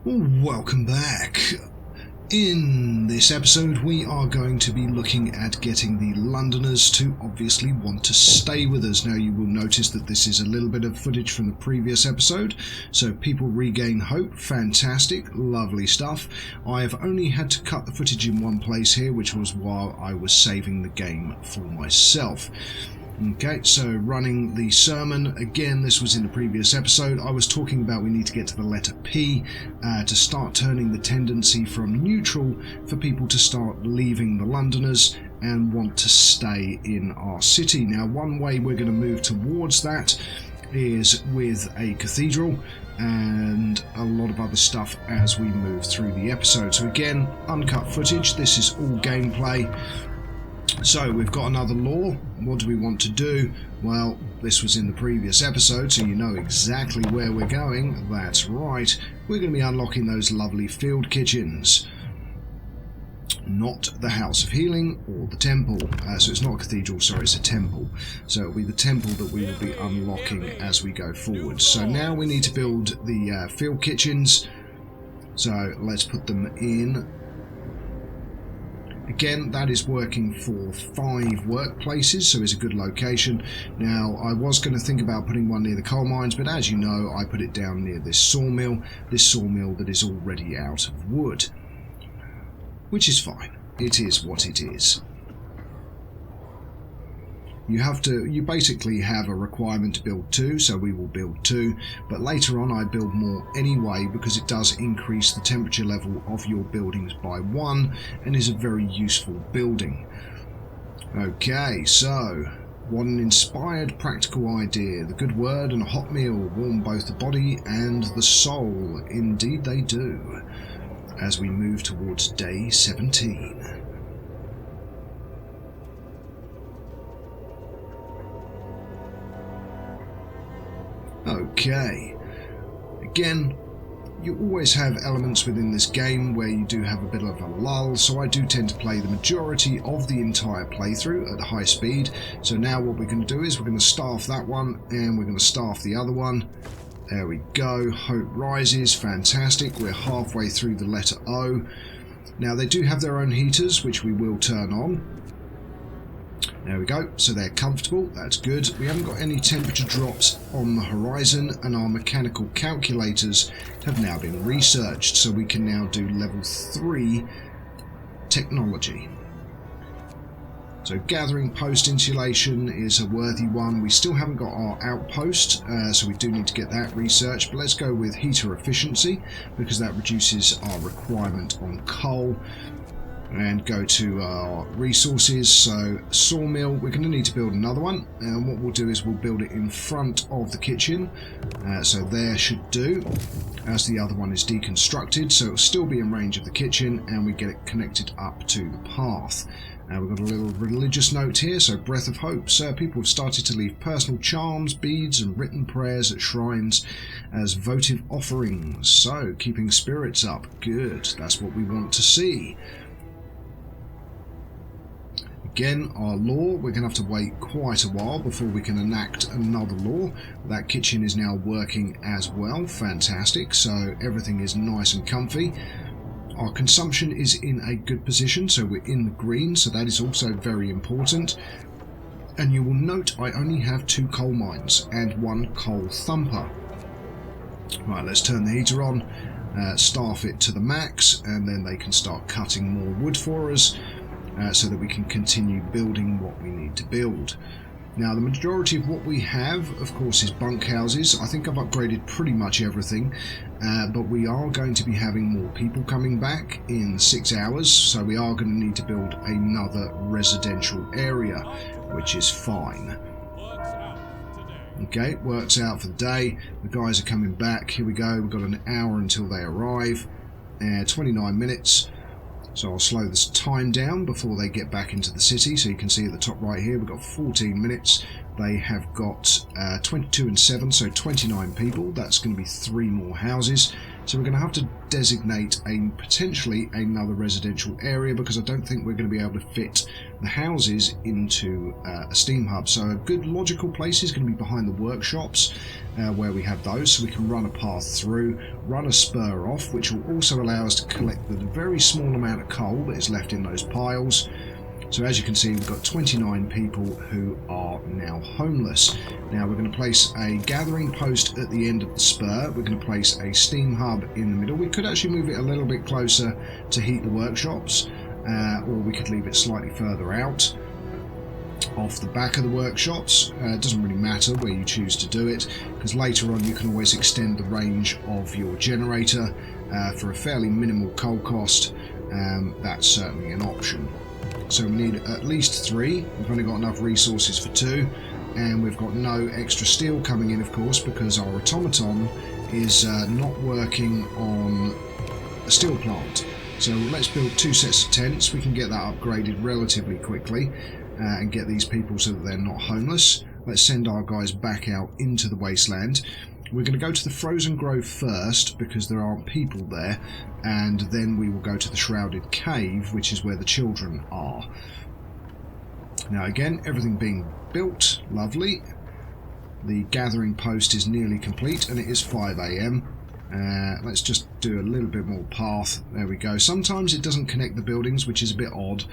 Welcome back. In this episode we are going to be looking at getting the Londoners to obviously want to stay with us. Now you will notice that this is a little bit of footage from the previous episode, so people regain hope. Fantastic, lovely stuff. I have only had to cut the footage in one place here, which was while I was saving the game for myself. Okay, so running the sermon, again this was in the previous episode, I was talking about we need to get to the letter P to start turning the tendency from neutral for people to start leaving the Londoners and want to stay in our city. Now one way we're going to move towards that is with a cathedral and a lot of other stuff as we move through the episode. So again, uncut footage, this is all gameplay. So we've got another law. What do we want to do? Well, this was in the previous episode, so you know exactly where we're going. That's right, we're going to be unlocking those lovely field kitchens. Not the House of Healing or the temple. So it's not a cathedral, sorry, it's a temple. So it'll be the temple that we will be unlocking as we go forward. So now we need to build the field kitchens. So let's put them in. Again, that is working for 5 workplaces, so it's a good location. Now, I was going to think about putting one near the coal mines, but as you know, I put it down near this sawmill that is already out of wood. Which is fine. It is what it is. You basically have a requirement to build 2, so we will build 2, but later on I build more anyway because it does increase the temperature level of your buildings by 1 and is a very useful building. Okay, so what an inspired practical idea. The good word and a hot meal warm both the body and the soul. Indeed they do. As we move towards day 17. Okay, again, you always have elements within this game where you do have a bit of a lull, so I do tend to play the majority of the entire playthrough at high speed. So now what we're going to do is we're going to staff that one and we're going to staff the other one. There we go, hope rises, fantastic, we're halfway through the letter O. Now they do have their own heaters which we will turn on. There we go, so they're comfortable, that's good. We haven't got any temperature drops on the horizon and our mechanical calculators have now been researched, so we can now do level 3 technology. So gathering post insulation is a worthy one. We still haven't got our outpost, so we do need to get that researched, but let's go with heater efficiency because that reduces our requirement on coal. And go to our resources, so sawmill, we're going to need to build another one, and what we'll do is we'll build it in front of the kitchen, so there should do, as the other one is deconstructed, so it'll still be in range of the kitchen and we get it connected up to the path. We've got a little religious note here, so breath of hope. So people have started to leave personal charms, beads and written prayers at shrines as votive offerings, so keeping spirits up, good, that's what we want to see. Again, our law, we're going to have to wait quite a while before we can enact another law. That kitchen is now working as well, fantastic, so everything is nice and comfy. Our consumption is in a good position, so we're in the green, so that is also very important. And you will note I only have 2 coal mines and 1 coal thumper. Right, let's turn the heater on, staff it to the max, and then they can start cutting more wood for us. So that we can continue building what we need to build. Now the majority of what we have, of course, is bunkhouses. I think I've upgraded pretty much everything, but we are going to be having more people coming back in 6 hours, so we are going to need to build another residential area, which is fine. Okay, works out for the day. The guys are coming back. Here we go, we've got an hour until they arrive, 29 minutes. So I'll slow this time down before they get back into the city. So you can see at the top right here, we've got 14 minutes. They have got 22 and 7, so 29 people. That's going to be 3 more houses. So we're going to have to designate potentially another residential area, because I don't think we're going to be able to fit the houses into a steam hub. So a good logical place is going to be behind the workshops, where we have those, so we can run a path through, run a spur off, which will also allow us to collect the very small amount of coal that is left in those piles. So as you can see, we've got 29 people who are now homeless. Now we're going to place a gathering post at the end of the spur. We're going to place a steam hub in the middle. We could actually move it a little bit closer to heat the workshops, or we could leave it slightly further out off the back of the workshops. It doesn't really matter where you choose to do it, because later on you can always extend the range of your generator for a fairly minimal coal cost. That's certainly an option. So we need at least 3. We've only got enough resources for 2, and we've got no extra steel coming in, of course, because our automaton is not working on a steel plant. So let's build 2 sets of tents. We can get that upgraded relatively quickly and get these people so that they're not homeless. Let's send our guys back out into the wasteland. We're going to go to the Frozen Grove first, because there aren't people there, and then we will go to the Shrouded Cave, which is where the children are. Now again, everything being built, lovely. The gathering post is nearly complete, and it is 5 AM. Let's just do a little bit more path. There we go. Sometimes it doesn't connect the buildings, which is a bit odd,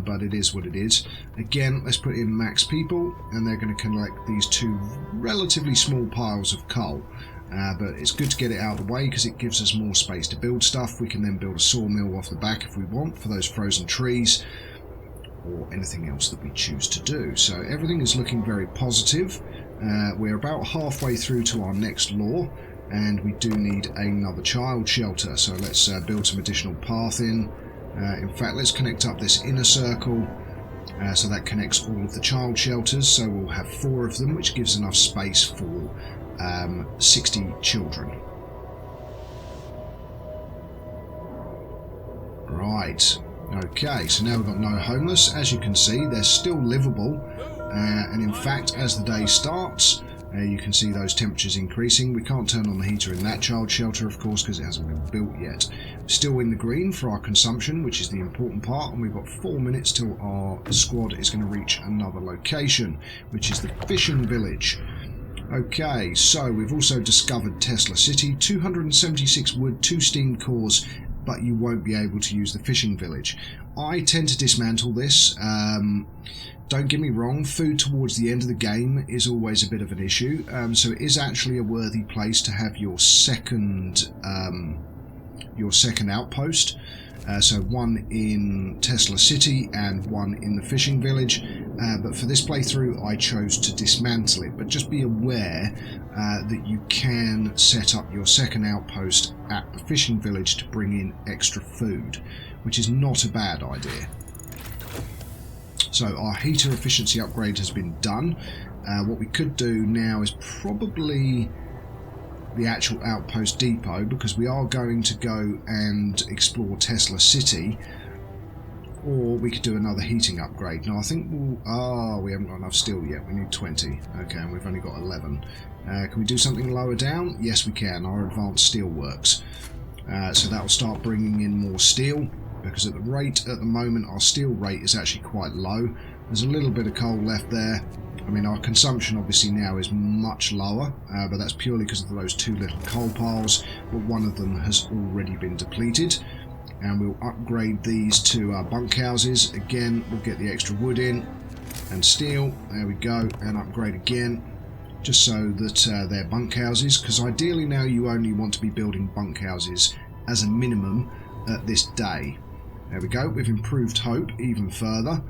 but it is what it is. Again, let's put in max people, and they're going to collect these 2 relatively small piles of coal. But it's good to get it out of the way, because it gives us more space to build stuff. We can then build a sawmill off the back if we want for those frozen trees, or anything else that we choose to do. So everything is looking very positive. We're about halfway through to our next law, and we do need another child shelter, so let's build some additional path in. In fact, let's connect up this inner circle, so that connects all of the child shelters, so we'll have 4 of them, which gives enough space for 60 children. Right, okay, so now we've got no homeless. As you can see, they're still livable, and in fact, as the day starts, you can see those temperatures increasing. We can't turn on the heater in that child shelter, of course, because it hasn't been built yet. Still in the green for our consumption, which is the important part, and we've got 4 minutes till our squad is going to reach another location, which is the fishing village. Okay, so we've also discovered Tesla City, 276 wood, 2 steam cores, but you won't be able to use the fishing village. I tend to dismantle this. Don't get me wrong, food towards the end of the game is always a bit of an issue, so it is actually a worthy place to have your second outpost. So 1 in Tesla City and 1 in the fishing village, but for this playthrough I chose to dismantle it. But just be aware that you can set up your second outpost at the fishing village to bring in extra food, which is not a bad idea. So our heater efficiency upgrade has been done. What we could do now is probably the actual outpost depot, because we are going to go and explore Tesla City, or we could do another heating upgrade. Now I think we haven't got enough steel yet. We need 20. Okay, and we've only got 11. Can we do something lower down? Yes, we can. Our advanced steel works. So that will start bringing in more steel, because at the moment our steel rate is actually quite low. There's a little bit of coal left there. I mean, our consumption obviously now is much lower, but that's purely because of those 2 little coal piles, but one of them has already been depleted. And we'll upgrade these to bunkhouses. Again, we'll get the extra wood in and steel. There we go, and upgrade again, just so that they're bunkhouses, because ideally now you only want to be building bunkhouses as a minimum at this day. There we go, we've improved hope even further.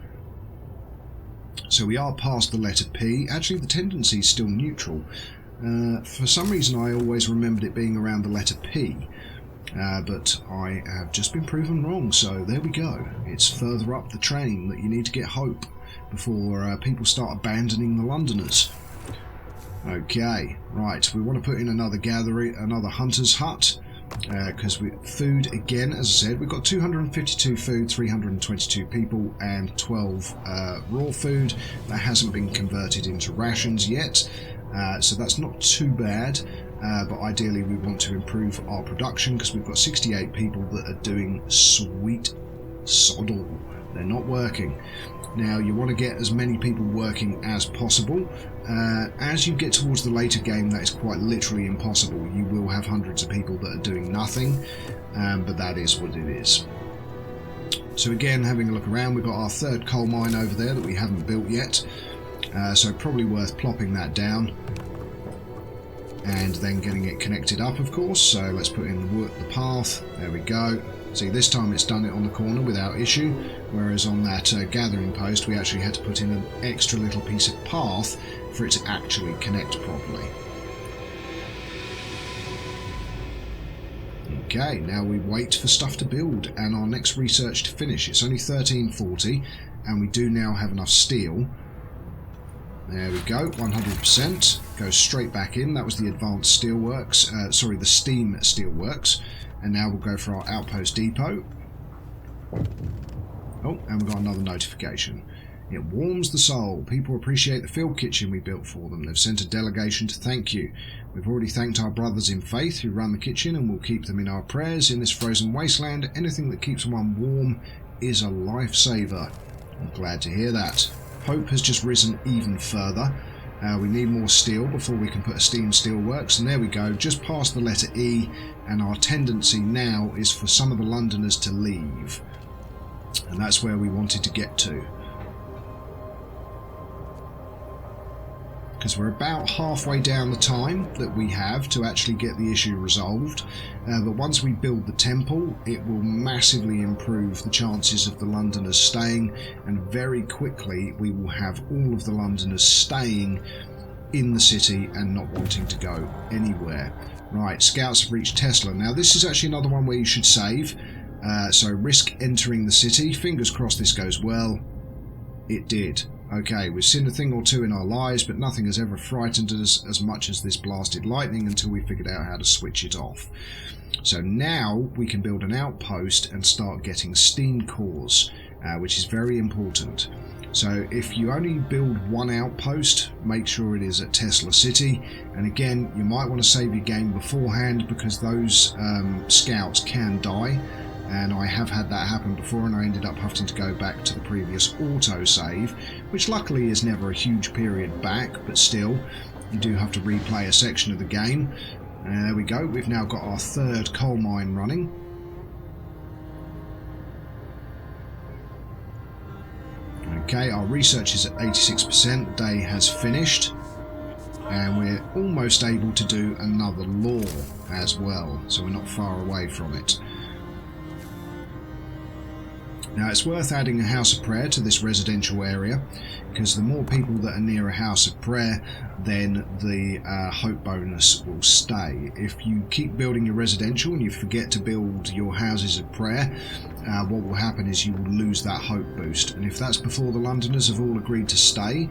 So we are past the letter P. Actually, the tendency is still neutral. For some reason I always remembered it being around the letter P, but I have just been proven wrong, so there we go. It's further up the train that you need to get hope before people start abandoning the Londoners. Okay, right, we want to put in another hunter's hut, because food, again, as I said, we've got 252 food, 322 people, and 12 raw food. That hasn't been converted into rations yet, so that's not too bad. but ideally we want to improve our production because we've got 68 people that are doing sweet soddle. They're not working. Now you want to get as many people working as possible. As you get towards the later game, that is quite literally impossible. You will have hundreds of people that are doing nothing, but that is what it is. So again, having a look around, we've got our third coal mine over there that we haven't built yet, so probably worth plopping that down and then getting it connected up, of course. So let's put in the path. There we go. See, this time it's done it on the corner without issue, whereas on that gathering post we actually had to put in an extra little piece of path for it to actually connect properly. Okay, now we wait for stuff to build and our next research to finish. It's only 1340 and we do now have enough steel. There we go, 100%. Goes straight back in. That was the advanced steelworks, sorry, the steam steelworks. And now we'll go for our outpost depot. Oh, and we've got another notification. It warms the soul. People appreciate the field kitchen we built for them. They've sent a delegation to thank you. We've already thanked our brothers in faith who run the kitchen, and we'll keep them in our prayers. In this frozen wasteland, anything that keeps one warm is a lifesaver. I'm glad to hear that. Hope has just risen even further. We need more steel before we can put a steam steelworks, and there we go, just past the letter E, and our tendency now is for some of the Londoners to leave, and that's where we wanted to get to, because we're about halfway down the time that we have to actually get the issue resolved, but once we build the temple it will massively improve the chances of the Londoners staying, and very quickly we will have all of the Londoners staying in the city and not wanting to go anywhere. Right, scouts have reached Tesla. Now this is actually another one where you should save, so risk entering the city. Fingers crossed this goes well. It did. Okay, we've seen a thing or two in our lives, but nothing has ever frightened us as much as this blasted lightning until we figured out how to switch it off. So now we can build an outpost and start getting steam cores, which is very important. So if you only build one outpost, make sure it is at Tesla City. And again, you might want to save your game beforehand because those scouts can die. And I have had that happen before, and I ended up having to go back to the previous autosave, which luckily is never a huge period back, but still, you do have to replay a section of the game. And there we go, we've now got our third coal mine running. Okay, our research is at 86%, the day has finished, and we're almost able to do another law as well, so we're not far away from it. Now it's worth adding a house of prayer to this residential area, because the more people that are near a house of prayer, then the hope bonus will stay. If you keep building your residential and you forget to build your houses of prayer, what will happen is you will lose that hope boost, and if that's before the Londoners have all agreed to stay,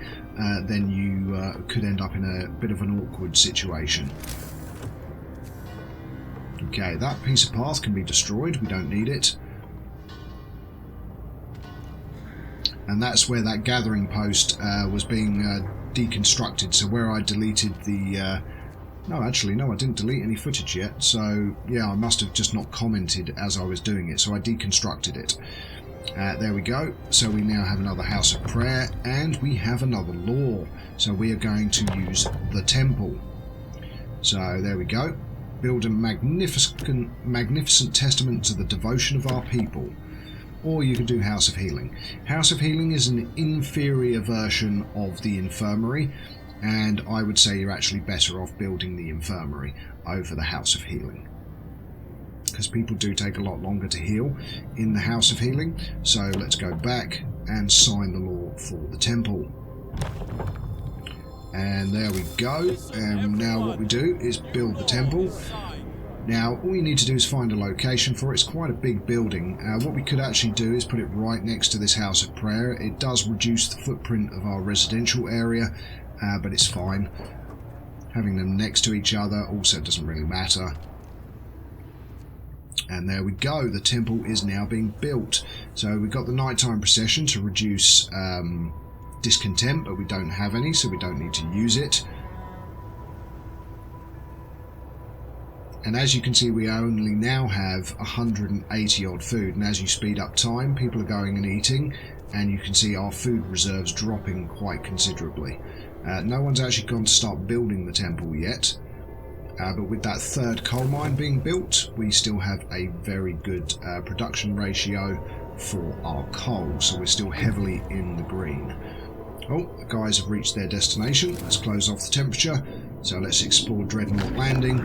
then you could end up in a bit of an awkward situation. Okay, that piece of path can be destroyed, we don't need it. And that's where that gathering post was being deconstructed. So where I deleted the... no, actually, no, I didn't delete any footage yet. So, yeah, I must have just not commented as I was doing it. So I deconstructed it. There we go. So we now have another house of prayer. And we have another law. So we are going to use the temple. So there we go. Build a magnificent testament to the devotion of our people. Or you could do House of Healing. House of Healing is an inferior version of the Infirmary, and I would say you're actually better off building the Infirmary over the House of Healing, because people do take a lot longer to heal in the House of Healing. So let's go back and sign the law for the temple. And there we go. And now what we do is build the temple. Now, all you need to do is find a location for it. It's quite a big building. What we could actually do is put it right next to this house of prayer. It does reduce the footprint of our residential area, but it's fine. Having them next to each other also doesn't really matter. And there we go. The temple is now being built. So we've got the nighttime procession to reduce discontent, but we don't have any, so we don't need to use it. And as you can see, we only now have 180 odd food, and as you speed up time, people are going and eating, and you can see our food reserves dropping quite considerably. No one's actually gone to start building the temple yet, but with that third coal mine being built, we still have a very good production ratio for our coal, so we're still heavily in the green. Oh, the guys have reached their destination. Let's close off the temperature. So let's explore Dreadnought Landing.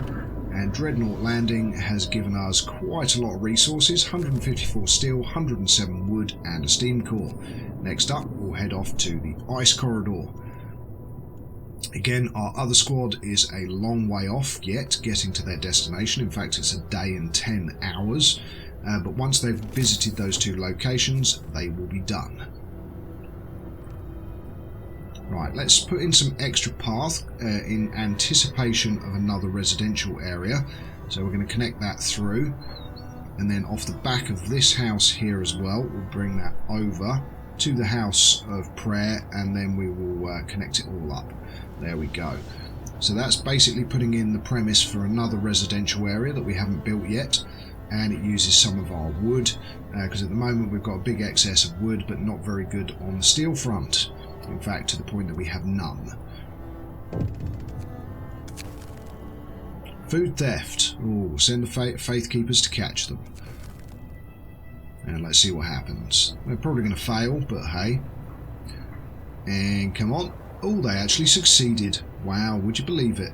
And Dreadnought Landing has given us quite a lot of resources, 154 steel, 107 wood and a steam core. Next up, we'll head off to the ice corridor. Again, our other squad is a long way off yet getting to their destination. In fact, it's a day and 10 hours. But once they've visited those two locations, they will be done. Right, let's put in some extra path in anticipation of another residential area. So we're going to connect that through, and then off the back of this house here as well, we'll bring that over to the house of prayer, and then we will connect it all up. There we go. So that's basically putting in the premise for another residential area that we haven't built yet, and it uses some of our wood, because at the moment we've got a big excess of wood, but not very good on the steel front. In fact, to the point that we have none. Food theft. Oh, send the faith keepers to catch them. And let's see what happens. They're probably going to fail, but hey. And come on. Oh, they actually succeeded. Wow, would you believe it?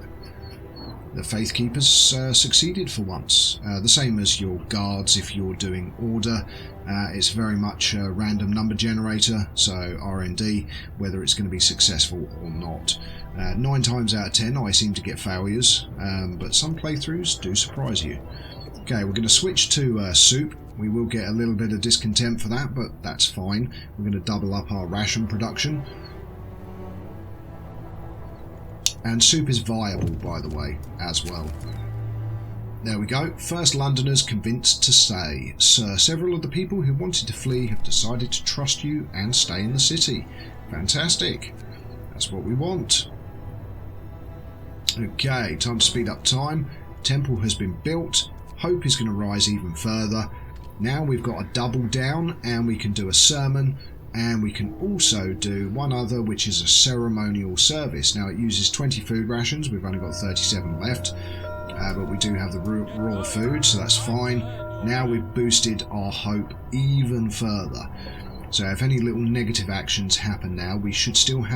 The faith keepers succeeded for once. The same as your guards if you're doing order. It's very much a random number generator, so RND, whether it's going to be successful or not. 9 times out of 10 I seem to get failures, but some playthroughs do surprise you. Okay, we're going to switch to soup. We will get a little bit of discontent for that, but that's fine. We're going to double up our ration production. And soup is viable, by the way, as well. There we go. First Londoners convinced to stay. Sir, several of the people who wanted to flee have decided to trust you and stay in the city. Fantastic. That's what we want. Okay, time to speed up time. Temple has been built. Hope is going to rise even further. Now we've got a double down, and we can do a sermon. And we can also do one other, which is a ceremonial service. Now it uses 20 food rations, we've only got 37 left, but we do have the raw food, so that's fine. Now we've boosted our hope even further. So if any little negative actions happen now, we should still have